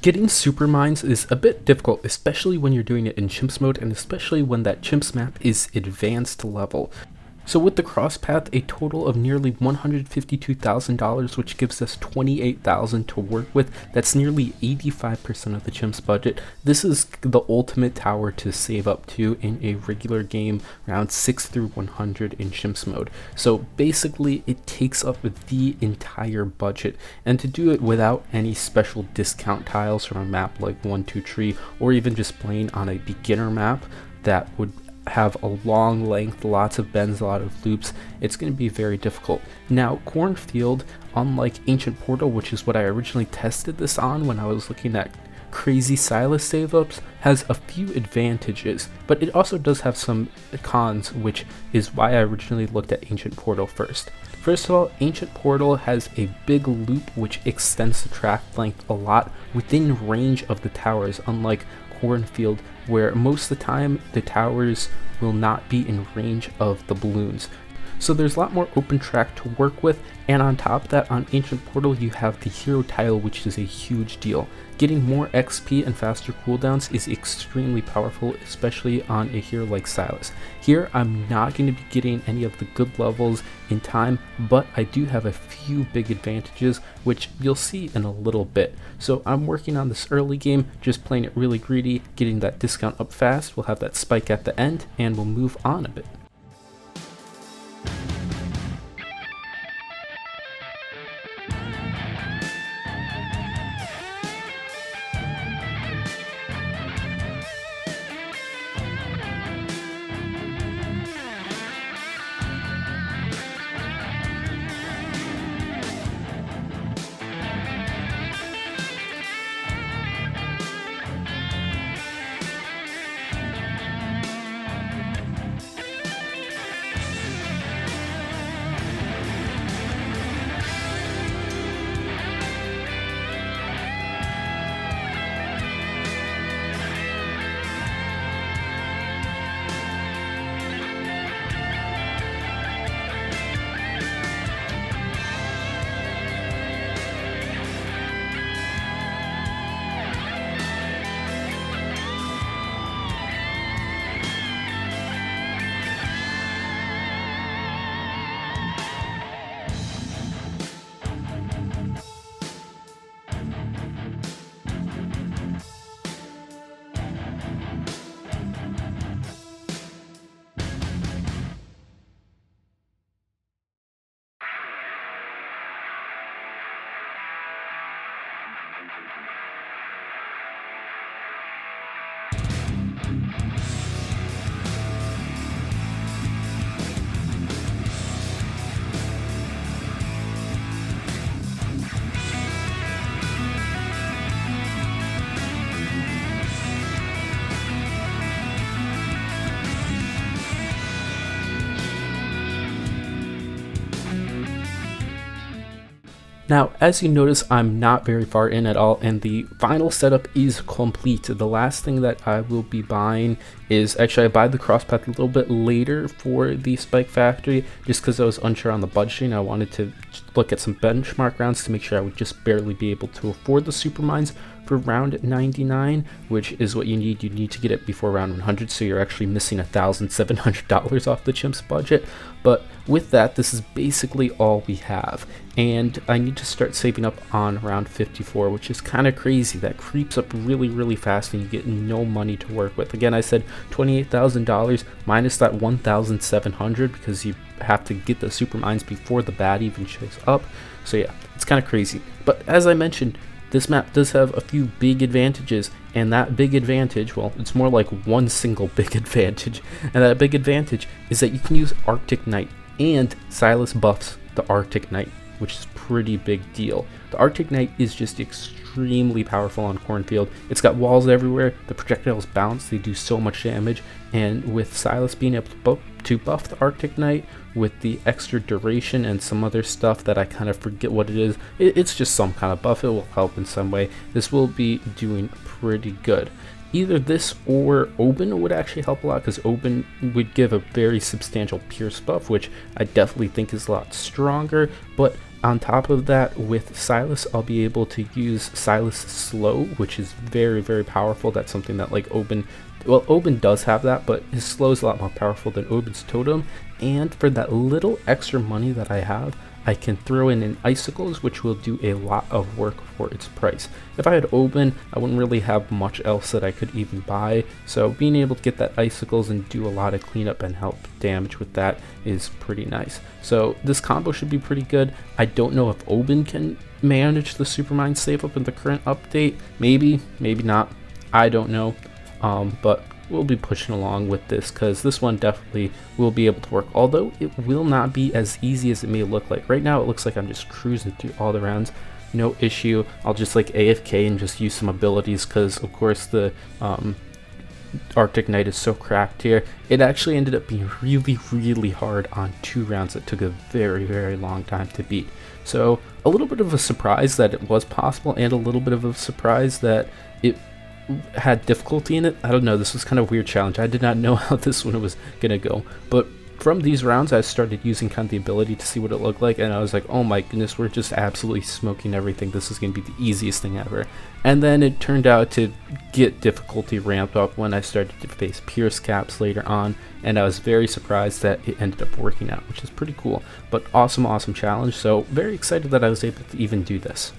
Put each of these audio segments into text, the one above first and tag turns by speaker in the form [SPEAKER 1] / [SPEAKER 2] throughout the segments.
[SPEAKER 1] Getting super mines is a bit difficult, especially when you're doing it in Chimps mode, and especially when that Chimps map is advanced level. So with the cross path, a total of nearly $152,000, which gives us $28,000 to work with. That's nearly 85% of the Chimps budget. This is the ultimate tower to save up to in a regular game, round 6 through 100 in Chimps mode. So basically, it takes up the entire budget, and to do it without any special discount tiles from a map like 1-2 Tree, or even just playing on a beginner map that would have a long length, lots of bends, a lot of loops, it's going to be very difficult. Now, Cornfield, unlike Ancient Portal, which is what I originally tested this on when I was looking at crazy Silas save-ups, has a few advantages, but it also does have some cons, which is why I originally looked at Ancient Portal first. First of all, Ancient Portal has a big loop which extends the track length a lot within range of the towers, unlike Cornfield, where most of the time the towers will not be in range of the balloons. So there's a lot more open track to work with, and on top of that, on Ancient Portal you have the hero tile, which is a huge deal. Getting more XP and faster cooldowns is extremely powerful, especially on a hero like Silas. Here I'm not going to be getting any of the good levels in time, but I do have a few big advantages, which you'll see in a little bit. So I'm working on this early game, just playing it really greedy, getting that discount up fast. We'll have that spike at the end, and we'll move on a bit. Now, as you notice, I'm not very far in at all, and the final setup is complete. The last thing that I will be buying is, actually I buy the crosspath a little bit later for the Spike Factory, just because I was unsure on the budgeting. I wanted to look at some benchmark rounds to make sure I would just barely be able to afford the super mines for round 99, which is what you need. You need to get it before round 100, so you're actually missing $1,700 off the Chimps budget. But with that, this is basically all we have, and I need to start saving up on round 54, which is kind of crazy. That creeps up really fast and you get no money to work with. Again, I said $28,000 minus that $1,700 because you have to get the super mines before the bat even shows up. So yeah, it's kind of crazy. But as I mentioned, this map does have a few big advantages, and that big advantage, well, it's more like one single big advantage, and that big advantage is that you can use Arctic Knight, and Silas buffs the Arctic Knight, which is a pretty big deal. The Arctic Knight is just extremely powerful on Cornfield. It's got walls everywhere, the projectiles bounce, they do so much damage, and with Silas being able to buff the Arctic Knight with the extra duration and some other stuff that I kind of forget what it is, it's just some kind of buff. It will help in some way. This will be doing pretty good. Either this or Oben would actually help a lot, because Oben would give a very substantial pierce buff, which I definitely think is a lot stronger, but On top of that, with Silas, I'll be able to use Silas Slow, which is very, very powerful. That's something that like Oben, well, Oben does have that, but his Slow is a lot more powerful than Oben's Totem. And for that little extra money that I have, I can throw in Icicles, which will do a lot of work for its price. If I had Oben, I wouldn't really have much else that I could even buy, so being able to get that Icicles and do a lot of cleanup and help damage with that is pretty nice. So this combo should be pretty good. I don't know if Oben can manage the Supermind save up in the current update. Maybe, maybe not. I don't know, but we'll be pushing along with this because this one definitely will be able to work, although it will not be as easy as it may look like. Right now it looks like I'm just cruising through all the rounds, no issue. I'll just like AFK and just use some abilities because of course the Arctic Knight is so cracked here. It actually ended up being really, really hard on 2 rounds that took a very, very long time to beat. So a little bit of a surprise that it was possible, and a little bit of a surprise that it had difficulty in it. I don't know, this was kind of a weird challenge. I did not know how this one was gonna go, but from these rounds I started using kind of the ability to see what it looked like, and I was like, oh my goodness, we're just absolutely smoking everything. This is gonna be the easiest thing ever. And then it turned out to get difficulty ramped up when I started to face Pierce Caps later on, and I was very surprised that it ended up working out, which is pretty cool. But awesome challenge, so very excited that I was able to even do this.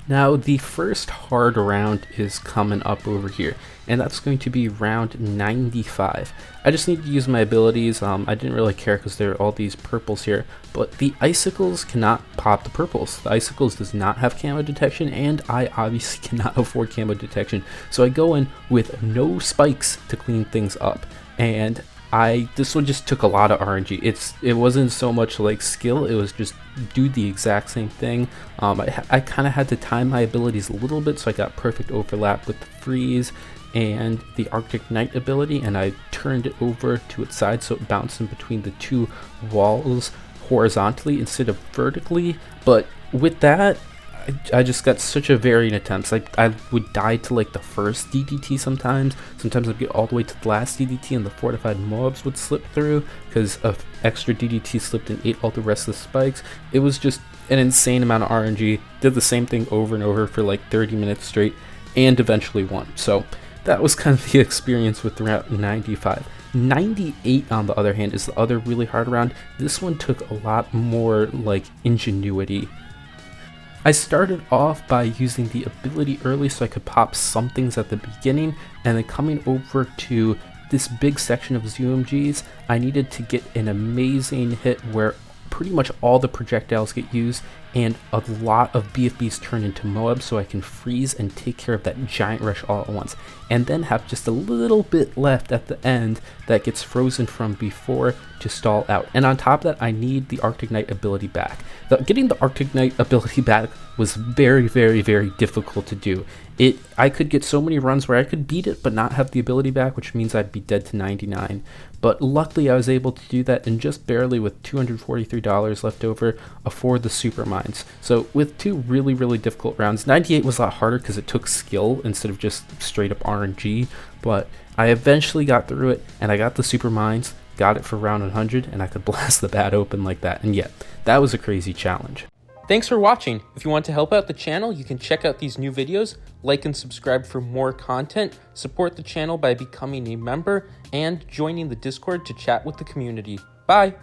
[SPEAKER 1] Now the first hard round is coming up over here, and that's going to be round 95. I just need to use my abilities. I didn't really care because there are all these purples here, but the Icicles cannot pop the purples. The Icicles does not have camo detection, and I obviously cannot afford camo detection, so I go in with no spikes to clean things up. And this one just took a lot of RNG. It wasn't so much like skill, it was just do the exact same thing. I kind of had to time my abilities a little bit so I got perfect overlap with the freeze and the Arctic Knight ability, and I turned it over to its side so it bounced in between the 2 walls horizontally instead of vertically. But with that, I just got such a varying attempts. Like I would die to like the first DDT sometimes I'd get all the way to the last DDT and the fortified mobs would slip through because of extra DDT slipped and ate all the rest of the spikes. It was just an insane amount of RNG. Did the same thing over and over for like 30 minutes straight and eventually won. So that was kind of the experience with round 95. 98 on the other hand is the other really hard round. This one took a lot more like ingenuity. I started off by using the ability early so I could pop some things at the beginning, and then coming over to this big section of ZOMGs, I needed to get an amazing hit where pretty much all the projectiles get used and a lot of BFBs turn into Moabs so I can freeze and take care of that giant rush all at once, and then have just a little bit left at the end that gets frozen from before to stall out. And on top of that, I need the Arctic Knight ability back. Getting the Arctic Knight ability back was very, very, very difficult to do. I could get so many runs where I could beat it but not have the ability back, which means I'd be dead to 99. But luckily I was able to do that, and just barely with $243 left over for the super mines. So with 2 really, really difficult rounds, 98 was a lot harder because it took skill instead of just straight up RNG, but I eventually got through it and I got the super mines. got it for round 100, and I could blast the bat open like that. And yeah, that was a crazy challenge. Thanks for watching. If you want to help out the channel, you can check out these new videos, like and subscribe for more content, support the channel by becoming a member, and joining the Discord to chat with the community. Bye!